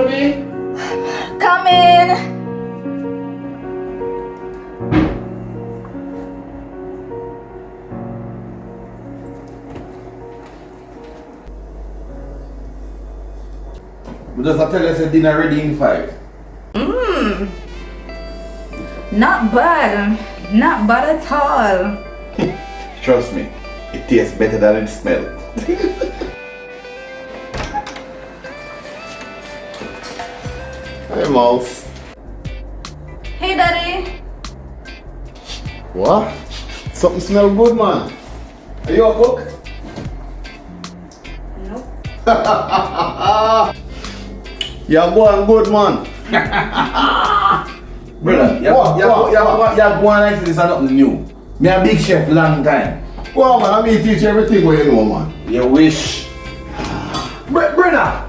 baby. Come in. We just tell us the dinner ready in 5. Not bad. Not bad at all. Trust me, it tastes better than it smells. Hey, Mouse. Hey, Daddy. What? Something smell good, man. Are you a cook? Nope. You're going good, man. Brother, you're going like this is nothing new. Me a big chef long time. Go on, man. I mean, teach you everything what you know, man. You wish. Brother,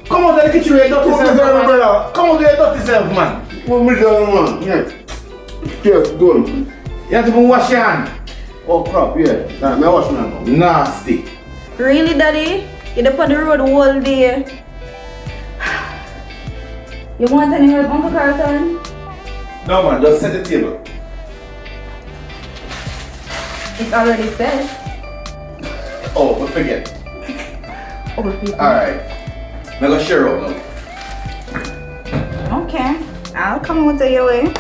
come out of the kitchen with your dirty self, man. brother. Come out with your dirty self, man. What me doing, man? Yeah. Yes, good. You have to go wash your hand. Oh, crap, yeah. Nah, me wash my hand. Nasty. Really, Daddy? You're up on the road all day. You want any help, Uncle Carlton? No, man, just set the table. It's already set. Oh, but forget. Over people. Alright. Now go share out now. Okay. I'll come over to your way.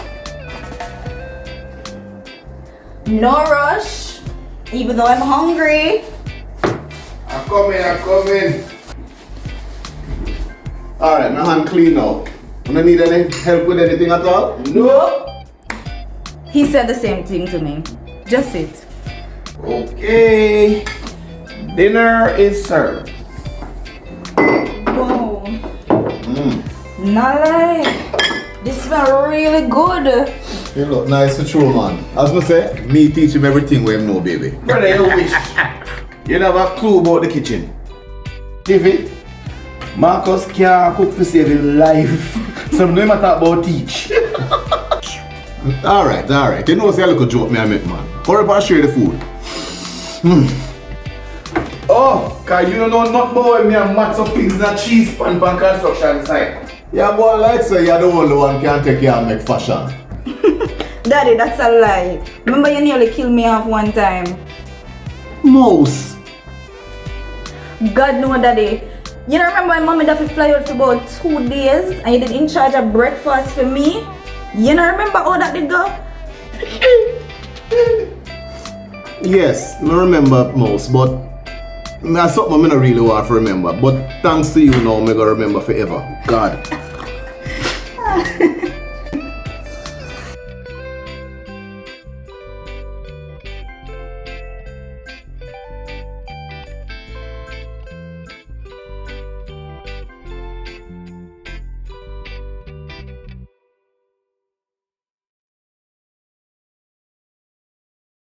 No rush. Even though I'm hungry. I'm coming. Alright, my hand clean now. You don't need any help with anything at all? No. He said the same thing to me. Just sit. Okay. Dinner is served. Wow. Not lie. This smells really good. You look nice for true, man. As I say, me teach him everything we know, baby. Brother, you wish. You don't have a clue about the kitchen. David, Marcus can't cook for save his life. So no matter about teach. Alright. You know say a little joke me I make, man. Hurry up and share the food. Oh, cause you don't know nothing about me and mats up pigs and cheese pan construction site. Yeah, boy, like say you're the only one can take care and make fashion. Daddy, that's a lie. Remember you nearly killed me off one time. Mouse. God no, Daddy. You don't remember when Mommy had to fly out for about 2 days and you did in charge of breakfast for me? You don't remember how that did go? Yes, I remember Mouse, but that's something I don't really want to remember. But thanks to you now, I'm going to remember forever. God.